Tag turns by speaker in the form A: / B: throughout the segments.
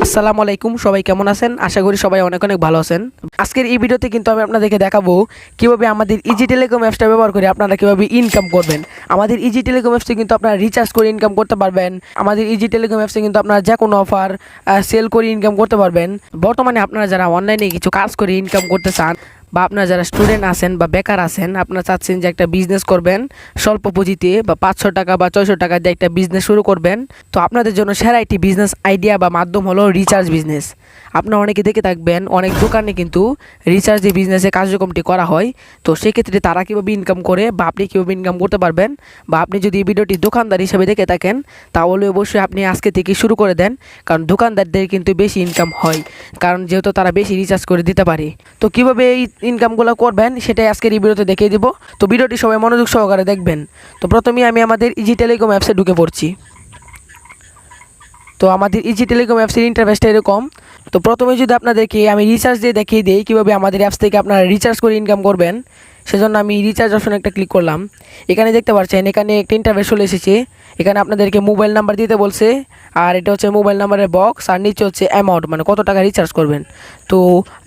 A: আসসালামু আলাইকুম, সবাই কেমন আছেন? আশা করি সবাই অনেক অনেক ভালো আছেন। আজকের এই ভিডিওতে কিন্তু আমি আপনাদেরকে দেখাবো কিভাবে আমাদের ইজি টেলিকম অ্যাপসটা ব্যবহার করে আপনারা কিভাবে ইনকাম করবেন। আমাদের ইজি টেলিকম অ্যাপসে কিন্তু আপনারা রিচার্জ করে ইনকাম করতে পারবেন। আমাদের ইজি টেলিকম অ্যাপসে কিন্তু আপনারা যে কোনো অফার সেল করে ইনকাম করতে পারবেন। বর্তমানে আপনারা যারা অনলাইনে কিছু কাজ করে ইনকাম করতে চান, বা আপনারা যারা স্টুডেন্ট আছেন বা বেকার আছেন, আপনারা চাচ্ছেন যে একটা বিজনেস করবেন স্বল্প পুঁজিতে বা 500 টাকা বা 600 টাকা দিয়ে একটা বিজনেস শুরু করবেন, তো আপনাদের জন্য সেরা একটি বিজনেস আইডিয়া বা মাধ্যম হলো রিচার্জ বিজনেস। আপনারা অনেকে দেখে থাকবেন অনেক দোকানে কিন্তু রিচার্জ যে বিজনেসের কার্যক্রমটি করা হয়। তো সেক্ষেত্রে তারা কীভাবে ইনকাম করে বা আপনি কীভাবে ইনকাম করতে পারবেন, বা আপনি যদি এই ভিডিওটি দোকানদার হিসেবে দেখে থাকেন তাহলে অবশ্যই আপনি আজকে থেকে শুরু করে দেন, কারণ দোকানদারদের কিন্তু বেশি ইনকাম হয়, কারণ যেহেতু তারা বেশি রিচার্জ করে দিতে পারে। তো কীভাবে এই ইনকামগুলো করবেন সেটাই আজকের এই ভিডিওতে দেখিয়ে দিব। তো ভিডিওটি সবাই মনোযোগ সহকারে দেখবেন। তো প্রথমেই আমি আমাদের ইজি টেলিকম অ্যাপসে ঢুকে পড়ছি। তো আমাদের ইজি টেলিকম অ্যাপসের ইন্টারফেসটা এরকম। তো প্রথমে যদি আপনাদেরকে আমি রিচার্জ দিয়ে দেখিয়ে দিই কীভাবে আমাদের অ্যাপস থেকে আপনারা রিচার্জ করে ইনকাম করবেন, সেজন্য আমি রিচার্জ অপশনে একটা ক্লিক করলাম। এখানে দেখতে পাচ্ছেন এখানে একটা ইন্টারফেস চলে এসেছে। এখানে আপনাদেরকে মোবাইল নাম্বার দিতে বলছে, আর এটা হচ্ছে মোবাইল নাম্বারের বক্স, আর নিচে হচ্ছে অ্যামাউন্ট, মানে কত টাকা রিচার্জ করবেন। তো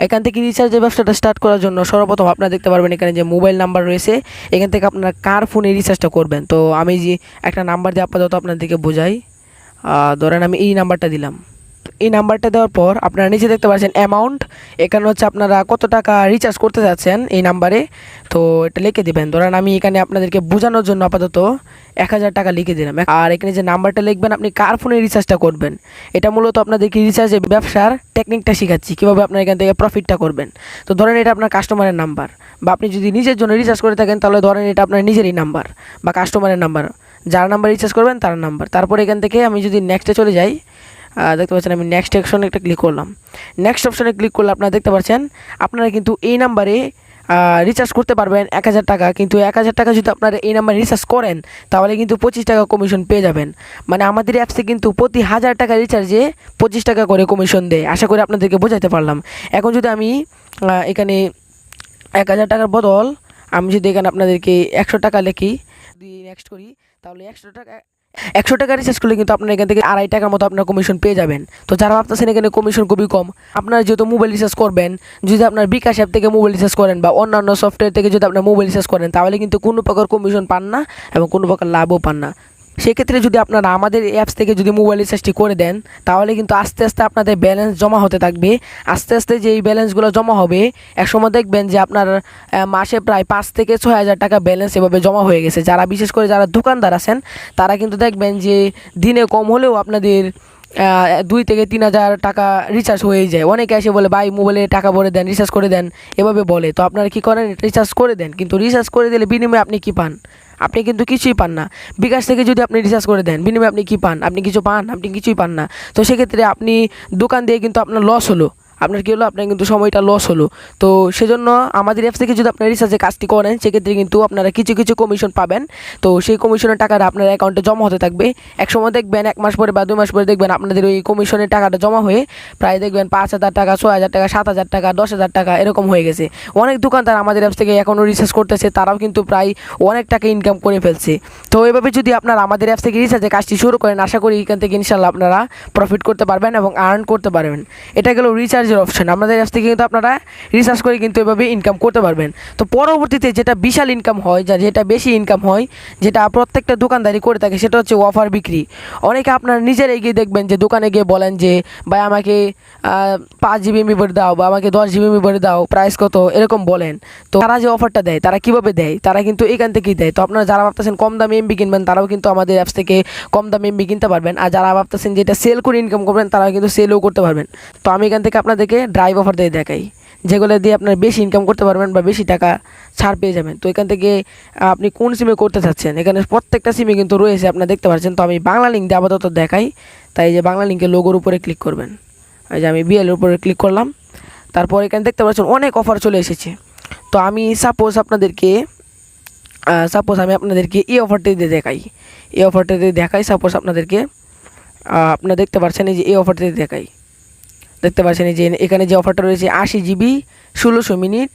A: এখান থেকে রিচার্জের ব্যবসাটা স্টার্ট করার জন্য সর্বপ্রথম আপনারা দেখতে পারবেন এখানে যে মোবাইল নাম্বার রয়েছে, এখান থেকে আপনারা কার ফোনে রিচার্জটা করবেন। তো আমি যে একটা নাম্বার দিয়ে আপাতত আপনাদেরকে বোঝাই, ধরেন আমি এই নাম্বারটা দিলাম। এই নাম্বারটা দেওয়ার পর আপনারা নিচে দেখতে পাচ্ছেন অ্যামাউন্ট, এখানে হচ্ছে আপনারা কত টাকা রিচার্জ করতে যাচ্ছেন এই নাম্বারে, তো এটা লিখে দিবেন। ধরেন আমি এখানে আপনাদেরকে বোঝানোর জন্য আপাতত 1000 টাকা লিখে দিলাম। আর এখানে যে নাম্বারটা লিখবেন আপনি কার ফোনে রিচার্জটা করবেন, এটা মূলত আপনাদেরকে রিচার্জের ব্যবসার টেকনিকটা শেখাচ্ছি কীভাবে আপনারা এখান থেকে প্রফিটটা করবেন। তো ধরেন এটা আপনার কাস্টমারের নাম্বার, বা আপনি যদি নিজের জন্য রিচার্জ করে থাকেন তাহলে ধরেন এটা আপনার নিজেরই নাম্বার বা কাস্টমারের নাম্বার, যার নাম্বার রিচার্জ করবেন তার নাম্বার। তারপর এখান থেকে আমি যদি নেক্সটে চলে যাই, দেখতে পাচ্ছেন আমি নেক্সট অপশনে একটা ক্লিক করলাম। নেক্সট অপশনে ক্লিক করলে আপনারা দেখতে পাচ্ছেন আপনারা কিন্তু এই নাম্বারে রিচার্জ করতে পারবেন 1000 টাকা। কিন্তু 1000 টাকা যদি আপনারা এই নাম্বারে রিচার্জ করেন তাহলে কিন্তু 25 টাকা কমিশন পেয়ে যাবেন। মানে আমাদের অ্যাপসে কিন্তু প্রতি 1000 টাকা রিচার্জে 25 টাকা করে কমিশন দেয়। আশা করি আপনাদেরকে বোঝাতে পারলাম। এখন যদি আমি এখানে 1000 টাকার বদল আমি যদি এখানে আপনাদেরকে 100 টাকা লিখি, যদি নেক্সট করি, তাহলে 100 টাকা রিচার্জ করলে কিন্তু আপনার এখান থেকে 2.5 টাকার মতো আপনার কমিশন পেয়ে যাবেন। তো যারা ভাবতেছেন এখানে কমিশন খুবই কম, আপনারা যেহেতু মোবাইল রিচার্জ করবেন, যদি আপনার বিকাশ অ্যাপ থেকে মোবাইল রিচার্জ করেন বা অন্যান্য সফটওয়্যার থেকে যদি আপনার মোবাইল রিচার্জ করেন তাহলে কিন্তু কোনো প্রকার কমিশন পান না এবং কোনো প্রকার লাভও পান না। সেক্ষেত্রে যদি আপনারা আমাদের অ্যাপস থেকে যদি মোবাইল রিচার্জটি করে দেন তাহলে কিন্তু আস্তে আস্তে আপনাদের ব্যালেন্স জমা হতে থাকবে। আস্তে আস্তে যে এই ব্যালেন্সগুলো জমা হবে, একসময় দেখবেন যে আপনার মাসে প্রায় 5 থেকে 6000 টাকা ব্যালেন্স এভাবে জমা হয়ে গেছে। যারা বিশেষ করে যারা দোকানদার আছেন তারা কিন্তু দেখবেন যে দিনে কম হলেও আপনাদের 2 থেকে 3000 টাকা রিচার্জ হয়ে যায়। অনেকে এসে বলে ভাই মোবাইলে টাকা ভরে দেন, রিচার্জ করে দেন, এভাবে বলে। তো আপনারা কী করেন, রিচার্জ করে দেন, কিন্তু রিচার্জ করে দিলে বিনিময়ে আপনি কী পান? আপনি কিন্তু কিছুই পান না। বিকাশ থেকে যদি আপনি রিচার্জ করে দেন বিনিময়ে আপনি কী পান? আপনি কিছু পান? আপনি কিছুই পান না। তো সেক্ষেত্রে আপনি দোকান দিয়ে কিন্তু আপনার লস হলো, আপনার কী হলো, আপনার কিন্তু সময়টা লস হলো। তো সেজন্য আমাদের অ্যাপস থেকে যদি আপনার রিচার্জের কাজটি করেন সেক্ষেত্রে কিন্তু আপনারা কিছু কিছু কমিশন পাবেন। তো সেই কমিশনের টাকাটা আপনার অ্যাকাউন্টে জমা হতে থাকবে। একসময় দেখবেন 1 মাস পরে বা 2 মাস পরে দেখবেন আপনাদের ওই কমিশনের টাকাটা জমা হয়ে প্রায় দেখবেন 5000 টাকা, 6000 টাকা, 7000 টাকা, 10000 টাকা এরকম হয়ে গেছে। অনেক দোকানদার আমাদের অ্যাপস থেকে এখনও রিচার্জ করতেছে, তারাও কিন্তু প্রায় অনেক টাকা ইনকাম করে ফেলছে। তো এভাবে যদি আপনারা আমাদের অ্যাপস থেকে রিচার্জের কাজটি শুরু করেন, আশা করি এখান থেকে ইনশাল্লাহ আপনারা প্রফিট করতে পারবেন এবং আর্ন করতে পারবেন। এটা গেল রিচার্জের অপশন। আমাদের অ্যাপস থেকে কিন্তু আপনারা রিচার্জ করে কিন্তু এভাবে ইনকাম করতে পারবেন। তো পরবর্তীতে যেটা বিশাল ইনকাম হয়, যেটা বেশি ইনকাম হয়, যেটা প্রত্যেকটা দোকানদারি করে থাকে, সেটা হচ্ছে অফার বিক্রি। অনেকে আপনারা নিজেরাই গিয়ে দেখবেন যে দোকানে গিয়ে বলেন যে ভাই আমাকে 5 জিবি মেমরি দাও বা আমাকে 10 জিবি মেমরি দাও, প্রাইস কত, এরকম বলেন। তো তারা যে অফারটা দেয় তারা কীভাবে দেয়, তারা কিন্তু এখান থেকেই দেয়। তো আপনারা যারা ভাবতেছেন কম দামে এমবি কিনবেন তারাও কিন্তু আমাদের অ্যাপস থেকে কম দামে এমবি কিনতে পারবেন। আর যারা ভাবতেছেন যেটা সেল করে ইনকাম করবেন তারাও কিন্তু সেলও করতে পারবেন। তো আমি এখান থেকে আপনাদেরকে ড্রাইভ অফার দিয়ে দেখাই, যেগুলো দিয়ে আপনার বেশি ইনকাম করতে পারবেন বা বেশি টাকা ছাড় পেয়ে যাবেন। তো এখান থেকে আপনি কোন সিমে করতে চাচ্ছেন, এখানে প্রত্যেকটা সিমে কিন্তু রয়েছে, আপনারা দেখতে পাচ্ছেন। তো আমি বাংলা লিঙ্ক দিয়ে আপাতত দেখাই, তাই যে বাংলা লিঙ্কের লোগোর উপরে ক্লিক করবেন। এই যে আমি বিএলের উপরে ক্লিক করলাম, তারপর এখানে দেখতে পাচ্ছেন অনেক অফার চলে এসেছে। তো আমি সাপোজ আমি আপনাদেরকে এই অফারটি দিয়ে দেখাই, সাপোজ আপনাদেরকে আপনারা দেখতে পাচ্ছেন এই যে এই অফারটি দেখাই। দেখতে পাচ্ছেন যে এখানে যে অফারটা রয়েছে 80 জিবি 1600 মিনিট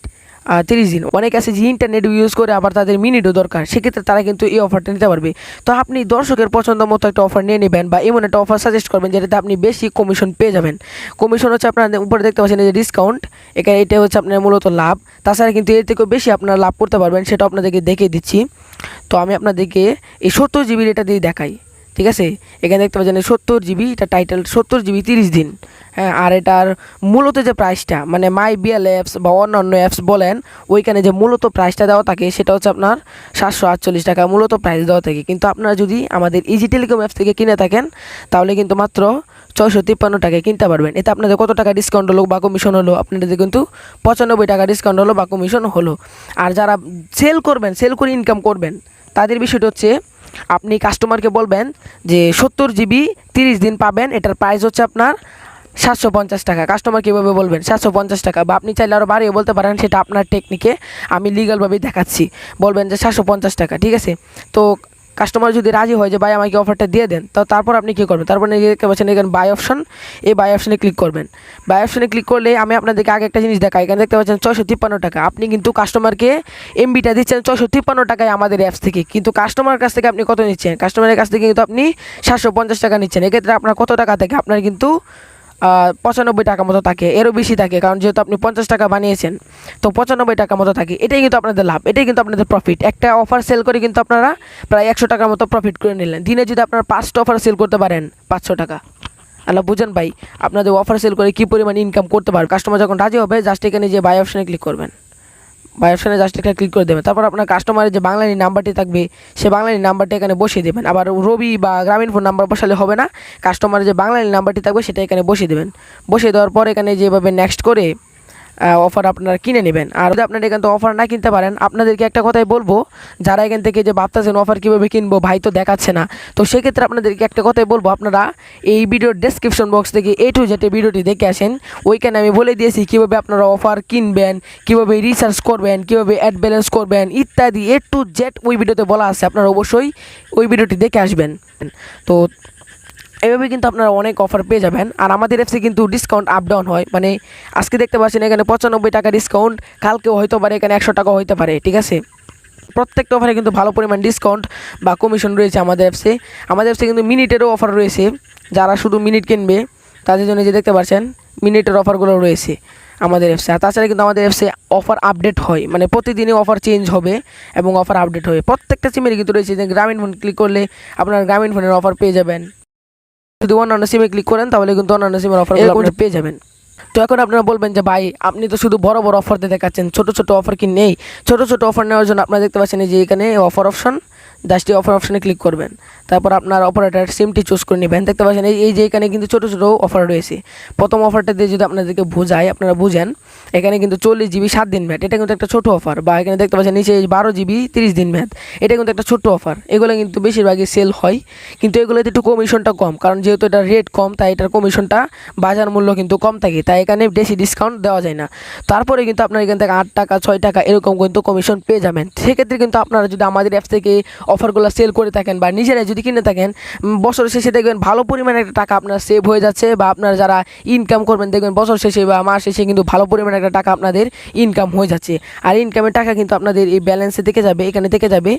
A: 30 দিন। অনেক আছে যে ইন্টারনেট ইউজ করে আবার তাদের মিনিটও দরকার, সেক্ষেত্রে তারা কিন্তু এই অফারটা নিতে পারবে। তো আপনি দর্শকের পছন্দ মতো একটা অফার নিয়ে নেবেন বা এমন একটা অফার সাজেস্ট করবেন যেটাতে আপনি বেশি কমিশন পেয়ে যাবেন। কমিশন হচ্ছে আপনার উপরে দেখতে পাচ্ছেন এই যে ডিসকাউন্ট, এখানে এটা হচ্ছে আপনার মূলত লাভ। তাছাড়া কিন্তু এর থেকেও বেশি আপনারা লাভ করতে পারবেন, সেটা আপনাদেরকে দেখিয়ে দিচ্ছি। তো আমি আপনাদেরকে এই 70 জিবি এটা দিয়ে দেখাই, ঠিক আছে। এখানে দেখতে পাচ্ছেন 70 জিবি, এটা টাইটেল 70 জিবি 30 দিন। হ্যাঁ, আর এটার মূলত যে প্রাইসটা মানে মাই বিএল অ্যাপস বা অন্যান্য অ্যাপস বলেন, ওইখানে যে মূলত প্রাইসটা দেওয়া থাকে সেটা হচ্ছে আপনার 748 টাকা মূলত প্রাইস দেওয়া থাকে। কিন্তু আপনারা যদি আমাদের ইজি টেলিকম অ্যাপস থেকে কিনে থাকেন তাহলে কিন্তু মাত্র 653 টাকায় কিনতে পারবেন। এতে আপনাদের কত টাকা ডিসকাউন্ট হলো বা কমিশন হলো? আপনাদের কিন্তু 95 টাকা ডিসকাউন্ট হলো বা কমিশন হলো। আর যারা সেল করবেন, সেল করে ইনকাম করবেন, তাদের বিষয়টা হচ্ছে আপনি কাস্টমারকে বলবেন যে 70 জিবি 30 দিন পাবেন, এটার প্রাইস হচ্ছে আপনার 750 টাকা। কাস্টমার কীভাবে বলবেন 750 টাকা, বা আপনি চাইলে আরও বাড়িয়ে বলতে পারেন, সেটা আপনার টেকনিকে, আমি লিগালভাবেই দেখাচ্ছি। বলবেন যে 750 টাকা, ঠিক আছে। তো কাস্টমার যদি রাজি হয় যে ভাই আমাকে অফারটা দিয়ে দেন, তো তারপর আপনি কী করবেন? তারপর দেখতে পাচ্ছেন এখানে বাই অপশন, এই বাই অপশনে ক্লিক করবেন। বাই অপশনে ক্লিক করলে আমি আপনাদেরকে আগে একটা জিনিস দেখাই। এখানে দেখতে পাচ্ছেন 653 টাকা। আপনি কিন্তু কাস্টমারকে এমবিটা দিচ্ছেন 653 টাকায় আমাদের অ্যাপস থেকে, কিন্তু কাস্টমারের কাছ থেকে আপনি কত নিচ্ছেন? কাস্টমারের কাছ থেকে কিন্তু আপনি 750 টাকা নিচ্ছেন। এক্ষেত্রে আপনার কত টাকা থাকে? আপনার কিন্তু 95 টাকা মতো থাকে, এরও বেশি থাকে, কারণ যেহেতু আপনি 50 টাকা বানিয়েছেন, তো 95 টাকা মতো থাকে। এটাই কিন্তু আপনাদের লাভ, এটাই কিন্তু আপনাদের প্রফিট। একটা অফার সেল করে কিন্তু আপনারা প্রায় 100 টাকার মতো প্রফিট করে নিলেন। দিনে যদি আপনারা 5টা অফার সেল করতে পারেন 500 টাকা, আল্লাহ বুঝেন ভাই আপনাদের অফার সেল করে কী পরিমাণ ইনকাম করতে পারবে। কাস্টমার যখন রাজি হবে জাস্ট এখানে যে বাই অপশনে ক্লিক করবেন, বাই অপশানে জাস্ট একটা ক্লিক করে দেবেন। তারপর আপনার কাস্টমারের যে বাংলানি নাম্বারটি থাকবে সে বাংলানি নাম্বারটা এখানে বসিয়ে দেবেন। আবার রবি বা গ্রামীণ ফোন নাম্বার বসালে হবে না, কাস্টমারের যে বাংলানি নাম্বারটি থাকবে সেটা এখানে বসিয়ে দেবেন। বসিয়ে দেওয়ার পর এখানে যেভাবে নেক্সট করে অফার আপনারা কিনে নেবেন। আর যদি আপনারা এখান থেকে অফার না কিনতে পারেন, আপনাদেরকে একটা কথাই বলবো, যারা এখান থেকে যে ভাবতেছেন অফার কীভাবে কিনবো ভাই তো দেখাচ্ছে না, তো সেক্ষেত্রে আপনাদেরকে একটা কথাই বলবো, আপনারা এই ভিডিওর ডেসক্রিপশন বক্স থেকে A to Z ভিডিওটি দেখে আসেন। ওইখানে আমি বলে দিয়েছি কীভাবে আপনারা অফার কিনবেন, কীভাবে রিসার্চ করবেন, কীভাবে অ্যাড ব্যালেন্স করবেন ইত্যাদি A to Z ওই ভিডিওতে বলা আছে। আপনারা অবশ্যই ওই ভিডিওটি দেখে আসবেন। তো এভাবে কিন্তু আপনারা অনেক অফার পেয়ে যাবেন। আর আমাদের অ্যাপসে কিন্তু ডিসকাউন্ট আপ ডাউন হয়, মানে আজকে দেখতে পাচ্ছেন এখানে 95 টাকা ডিসকাউন্ট, কালকেও হয়তো পারে এখানে 100 টাকা হইতে পারে, ঠিক আছে। প্রত্যেকটা অফারে কিন্তু ভালো পরিমাণ ডিসকাউন্ট বা কমিশন রয়েছে আমাদের অ্যাপসে। আমাদের অ্যাপসে কিন্তু মিনিটেরও অফার রয়েছে, যারা শুধু মিনিট কিনবে তাদের জন্য যে দেখতে পাচ্ছেন মিনিটের অফারগুলো রয়েছে আমাদের অ্যাপসে। আর তাছাড়া কিন্তু আমাদের অ্যাপসে অফার আপডেট হয়, মানে প্রতিদিনই অফার চেঞ্জ হবে এবং অফার আপডেট হবে। প্রত্যেকটা সিমের কিন্তু রয়েছে, যে গ্রামীণ ফোন ক্লিক করলে আপনার গ্রামীণ ফোনের অফার পেয়ে যাবেন। যদি অন্যান্য সিমে ক্লিক করেন তাহলে কিন্তু অন্যান্য সিমের অফারগুলো আপনারা পেয়ে যাবেন। তো এখন আপনারা বলবেন যে ভাই আপনি তো শুধু বড় বড় অফার দিয়ে দেখাচ্ছেন, ছোটো ছোটো অফার কি নেই? ছোটো ছোটো অফার নেওয়ার জন্য আপনারা দেখতে পাচ্ছেন যে এখানে অফার অপশন, জাস্ট অফার অপশনে ক্লিক করবেন। তারপর আপনার অপারেটর সিমটি চুজ করে নেবেন। দেখতে পাচ্ছেন এই যে এখানে কিন্তু ছোটো ছোটো অফার রয়েছে। প্রথম অফারটা দিয়ে যদি আপনাদেরকে বোঝাই, আপনারা বুঝেন, এখানে কিন্তু 40 জিবি 7 দিন ম্যাথ, এটা কিন্তু একটা ছোটো অফার। বা এখানে দেখতে পাচ্ছেন নিচে 12 জিবি 30 দিন ম্যাথ, এটা কিন্তু একটা ছোট্ট অফার। এগুলো কিন্তু বেশিরভাগই সেল হয়, কিন্তু এগুলোতে একটু কমিশনটা কম, কারণ যেহেতু এটা রেট কম তাই এটার কমিশনটা বাজার মূল্য কিন্তু কম থাকে, তাই এখানে বেশি ডিসকাউন্ট দেওয়া যায় না। তারপরে কিন্তু আপনার এখান থেকে 8 টাকা 6 টাকা এরকম কিন্তু কমিশন পেয়ে যাবেন। সেক্ষেত্রে কিন্তু আপনারা যদি আমাদের অ্যাপস থেকে অফারগুলো সেল করে থাকেন বা নিজেরাই যদি কিনে থাকেন, বছর শেষে দেখবেন ভালো পরিমাণে একটা টাকা আপনার সেভ হয়ে যাচ্ছে, বা আপনারা যারা ইনকাম করবেন দেখবেন বছর শেষে বা মাস শেষে কিন্তু ভালো পরিমাণে একটা টাকা আপনাদের ইনকাম হয়ে যাচ্ছে। আর ইনকামের টাকা কিন্তু আপনাদের এই ব্যালেন্সে থেকে যাবে, এখানে থেকে যাবে।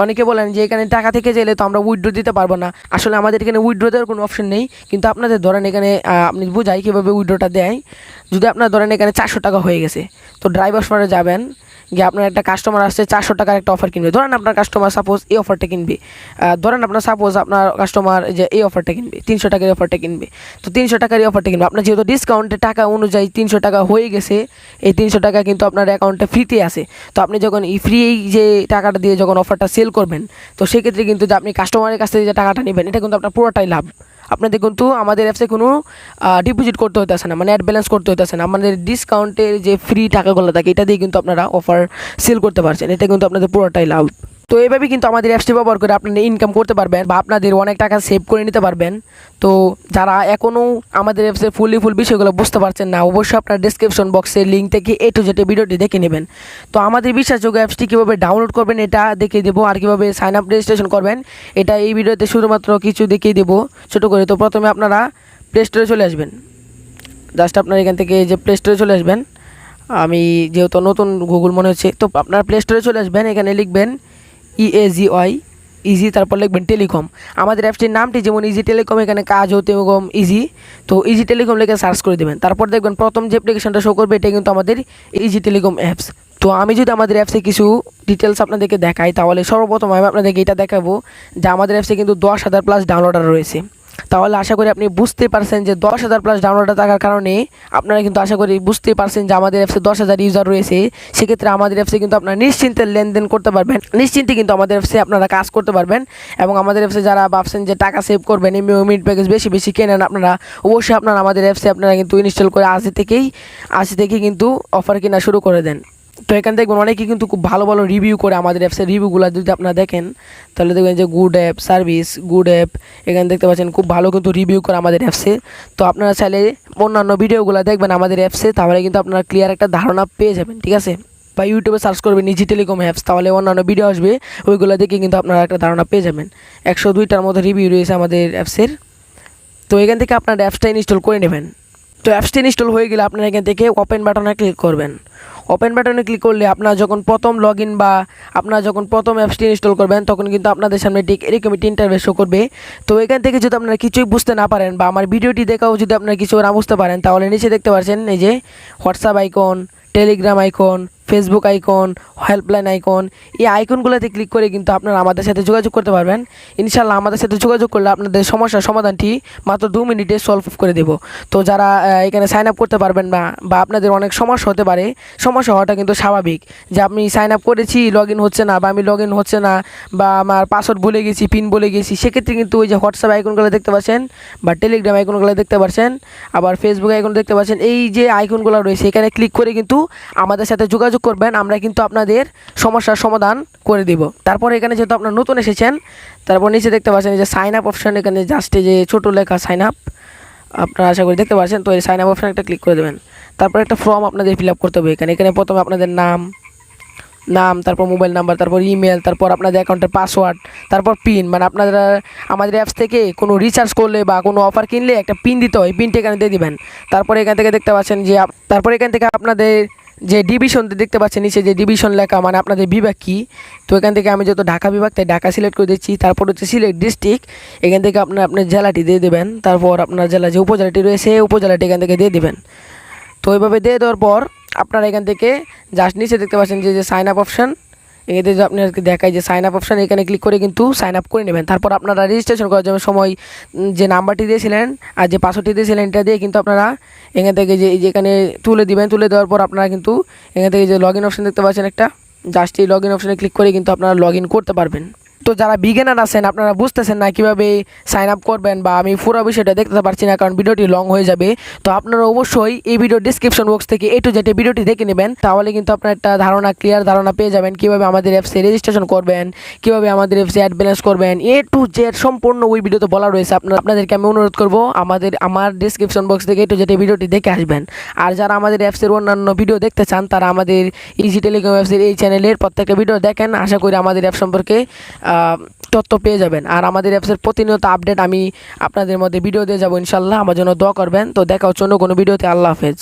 A: অনেকে বলেন যে এখানে টাকা থেকে চাইলে তো আমরা উইথড্র দিতে পারবো না। আসলে আমাদের এখানে উইথড্র দেওয়ার কোনো অপশন নেই, কিন্তু আপনাদের ধরেন এখানে আপনি বুঝাই কীভাবে উইথড্রটা দেয়। যদি আপনার ধরেন এখানে 400 টাকা হয়ে গেছে, তো ড্রাইভার ফরে যাবেন, গিয়ে আপনার একটা কাস্টমার আসছে 400 টাকার একটা অফার কিনবে। ধরেন আপনার কাস্টমার সাপোজ এই অফারটা কিনবে, ধরেন আপনার কাস্টমার যে এই অফারটা কিনবে 300 টাকার অফারটা কিনবে, তো 300 টাকার এই অফারটা কিনবে। আপনার যেহেতু ডিসকাউন্টের টাকা অনুযায়ী 300 টাকা হয়ে গেছে, এই 300 টাকা কিন্তু আপনার অ্যাকাউন্টে ফ্রিতে আছে। তো আপনি যখন এই ফ্রি যে টাকাটা দিয়ে যখন অফারটা সেল করবেন, তো সেক্ষেত্রে কিন্তু যে আপনি কাস্টমারের কাছ থেকে যে টাকাটা নেবেন, এটা কিন্তু আপনার পুরোটাই লাভ। আপনাদের কিন্তু আমাদের অ্যাপসে কোনো ডিপোজিট করতে হইতেছে না, মানে অ্যাড ব্যালেন্স করতে হইতেছে না। আমাদের ডিসকাউন্টের যে ফ্রি টাকাগুলো থাকে এটা দিয়ে কিন্তু আপনারা অফার সেল করতে পারছেন, এটা কিন্তু আপনাদের পুরোটাই লাভ। তো এইভাবে কিন্তু আমাদের অ্যাপসটি ব্যবহার করে আপনারা ইনকাম করতে পারবেন বা আপনাদের অনেক টাকা সেভ করে নিতে পারবেন। তো যারা এখনও আমাদের অ্যাপসের ফুল বিষয়গুলো বুঝতে পারছেন না, অবশ্যই আপনার ডেসক্রিপশন বক্সের লিঙ্ক থেকে A to Z ভিডিওটি দেখে নেবেন। তো আমাদের বিশ্বাসযোগ্য অ্যাপসটি কীভাবে ডাউনলোড করবেন এটা দেখিয়ে দেবো, আর কীভাবে সাইন আপ রেজিস্ট্রেশন করবেন এটা এই ভিডিওতে শুধুমাত্র কিছু দেখিয়ে দেবো ছোটো করে। তো প্রথমে আপনারা প্লে স্টোরে চলে আসবেন, জাস্ট আপনার এখান থেকে যে প্লে স্টোরে চলে আসবেন, আমি যেহেতু নতুন গুগল মনে হচ্ছে, তো আপনার প্লে স্টোরে চলে আসবেন, এখানে লিখবেন EAZY ইজি, তারপর লিখবেন টেলিকম। আমাদের অ্যাপসটির নামটি যেমন ইজি টেলিকম, এখানে কাজ হতে এবং ইজি, তো ইজি টেলিকম লিখে সার্চ করে দেবেন। তারপর দেখবেন প্রথম যে অ্যাপ্লিকেশনটা শো করবে এটা কিন্তু আমাদের ইজি টেলিকম অ্যাপস। তো আমি যদি আমাদের অ্যাপসে কিছু ডিটেলস আপনাদেরকে দেখাই, তাহলে সর্বপ্রথম আমি আপনাদেরকে এটা দেখাবো যে আমাদের অ্যাপসে কিন্তু 10,000 প্লাস ডাউনলোডার রয়েছে। তাহলে আশা করি আপনি বুঝতে পারছেন যে 10,000 প্লাস ডাউনলোডার থাকার কারণে আপনারা কিন্তু আশা করি বুঝতেই পারছেন যে আমাদের অ্যাপসে 10,000 ইউজার রয়েছে। সেক্ষেত্রে আমাদের অ্যাপসে কিন্তু আপনারা নিশ্চিন্তে লেনদেন করতে পারবেন, নিশ্চিন্তে কিন্তু আমাদের অ্যাপসে আপনারা কাজ করতে পারবেন। এবং আমাদের অ্যাপসে যারা ভাবছেন যে টাকা সেভ করবেন, মিড প্যাকেজ বেশি বেশি কেনেন, আপনারা অবশ্যই আপনারা আমাদের অ্যাপসে আপনারা কিন্তু ইনস্টল করে আজ থেকেই কিন্তু অফার কেনা শুরু করে দেন। তো এখানে দেখবেন অনেকেই কিন্তু খুব ভালো ভালো রিভিউ করে আমাদের অ্যাপসের রিভিউগুলো যদি আপনারা দেখেন, তাহলে দেখবেন যে good app service, good app, এখানে দেখতে পাচ্ছেন খুব ভালো কিন্তু রিভিউ করে আমাদের অ্যাপসে। তো আপনারা চাইলে অন্যান্য ভিডিওগুলো দেখবেন আমাদের অ্যাপসে, তাহলে কিন্তু আপনারা ক্লিয়ার একটা ধারণা পেয়ে যাবেন, ঠিক আছে। বা ইউটিউবে সার্চ করবেন ইজি টেলিকম অ্যাপস, তাহলে অন্যান্য ভিডিও আসবে, ওইগুলো দেখে কিন্তু আপনারা একটা ধারণা পেয়ে যাবেন। 102টার মতো রিভিউ রয়েছে আমাদের অ্যাপসের। তো এখান থেকে আপনার অ্যাপসটা ইনস্টল করে নেবেন। তো অ্যাপসটি ইনস্টল হয়ে গেলে আপনারা এখান থেকে ওপেন বাটনে ক্লিক করবেন। ওপেন বাটনে ক্লিক করলে আপনারা যখন প্রথম লগ ইন বা আপনারা যখন প্রথম অ্যাপসটি ইনস্টল করবেন, তখন কিন্তু আপনাদের সামনে ঠিক এরকম একটি ইন্টারফেস শো করবে। তো এখান থেকে যদি আপনারা কিছুই বুঝতে না পারেন বা আমার ভিডিওটি দেখাও যদি আপনারা কিছু না বুঝতে পারেন, তাহলে নিচে দেখতে পাচ্ছেন এই যে WhatsApp icon, Telegram icon, Facebook icon, helpline icon, এই আইকনগুলোতে ক্লিক করে কিন্তু আপনারা আমাদের সাথে যোগাযোগ করতে পারবেন। ইনশাল্লাহ আমাদের সাথে যোগাযোগ করলে আপনাদের সমস্যার সমাধানটি মাত্র 2 মিনিটে সলভ করে দেব। তো যারা এখানে সাইন আপ করতে পারবেন না বা আপনাদের অনেক সমস্যা হতে পারে, সমস্যা হওয়াটা কিন্তু স্বাভাবিক, যে আপনি সাইন আপ করেছি লগ ইন হচ্ছে না, বা আমি লগ ইন হচ্ছে না, বা আমার পাসওয়ার্ড ভুলে গেছি, পিন ভুলে গেছি, সেক্ষেত্রে কিন্তু ওই যে হোয়াটসঅ্যাপ আইকনগুলো দেখতে পাচ্ছেন বা টেলিগ্রাম আইকনগুলো দেখতে পাচ্ছেন, আবার ফেসবুক আইকন দেখতে পাচ্ছেন, এই যে আইকনগুলো রয়েছে এখানে ক্লিক করে কিন্তু আমাদের সাথে যোগাযোগ করবেন, আমরা কিন্তু আপনাদের সমস্যার সমাধান করে দিব। তারপর এখানে যেহেতু আপনারা নতুন এসেছেন, তারপর নিচে দেখতে পাচ্ছেন যে সাইন আপ অপশান, এখানে জাস্ট যে ছোটো লেখা সাইন আপ, আপনারা আশা করি দেখতে পাচ্ছেন। তো এই সাইন আপ অপশান একটা ক্লিক করে দেবেন। তারপর একটা ফর্ম আপনাদের ফিল আপ করতে হবে। এখানে প্রথমে আপনাদের নাম, তারপর মোবাইল নাম্বার, তারপর ইমেল, তারপর আপনাদের অ্যাকাউন্টের পাসওয়ার্ড, তারপর পিন, মানে আপনারা আমাদের অ্যাপস থেকে কোনো রিচার্জ করলে বা কোনো অফার কিনলে একটা পিন দিতে হয়, পিনটা এখানে দিয়ে দিবেন। তারপরে এখান থেকে দেখতে পাচ্ছেন যে তারপর এখান থেকে আপনাদের যে ডিভিশন দেখতে পাচ্ছেন নিচে যে ডিভিশন লেখা, মানে আপনাদের বিভাগ কী। তো এখান থেকে আমি যত ঢাকা বিভাগ, তাই ঢাকা সিলেক্ট করে দিচ্ছি। তারপর হচ্ছে সিলেক্ট ডিস্ট্রিক্ট, এখান থেকে আপনার জেলাটি দিয়ে দেবেন। তারপর আপনার জেলা যে উপজেলাটি রয়েছে উপজেলাটি এখান থেকে দিয়ে দেবেন। তো এইভাবে দিয়ে দেওয়ার পর আপনারা এখান থেকে জাস্ট নিচে দেখতে পাচ্ছেন যে সাইন আপ অপশান, এতে যে আপনাদেরকে দেখায় যে সাইন আপ অপশান, এখানে ক্লিক করে কিন্তু সাইন আপ করে নেবেন। তারপর আপনারা রেজিস্ট্রেশন করার জন্য সময় যে নাম্বারটি দিয়েছিলেন আর যে পাসওয়ার্ডটি দিয়েছিলেন, এটা দিয়ে কিন্তু আপনারা এখান থেকে যেখানে তুলে দিবেন। তুলে দেওয়ার পর আপনারা কিন্তু এখান থেকে যে লগ ইন অপশান দেখতে পাচ্ছেন একটা, জাস্ট এই লগ ইন অপশানে ক্লিক করে কিন্তু আপনারা লগ ইন করতে পারবেন। তো যারা বিগিনার আছেন, আপনারা বুঝতেছেন না কীভাবে সাইন আপ করবেন, বা আমি পুরো বিষয়টা দেখতে পারছি না কারণ ভিডিওটি লং হয়ে যাবে, তো আপনারা অবশ্যই এই ভিডিও ডিসক্রিপশন বক্স থেকে টু জেড ভিডিওটি দেখে নেবেন। তাহলে কিন্তু আপনার একটা ক্লিয়ার ধারণা পেয়ে যাবেন কীভাবে আমাদের অ্যাপসে রেজিস্ট্রেশন করবেন, কীভাবে আমাদের অ্যাপসে অ্যাড ব্যালেন্স করবেন, টু জেড সম্পূর্ণ ওই ভিডিওতে বলা রয়েছে। আপনাদেরকে আমি অনুরোধ করবো আমার ডিসক্রিপশন বক্স থেকে টু জেড ভিডিওটি দেখে আসবেন। আর যারা আমাদের অ্যাপসের অন্যান্য ভিডিও দেখতে চান, তারা আমাদের ইজি টেলিকম অ্যাপসের এই চ্যানেলের প্রত্যেকটা ভিডিও দেখেন। আশা করি আমাদের অ্যাপ সম্পর্কে তথ্য পেয়ে যাবেন। আর আমাদের অ্যাপসের প্রতিনিয়ত আপডেট আমি আপনাদের মধ্যে ভিডিও দিয়ে যাবো ইনশাল্লাহ। আমার জন্য দোয়া করবেন। তো দেখা হচ্ছে অন্য কোনো ভিডিওতে। আল্লাহ হাফেজ।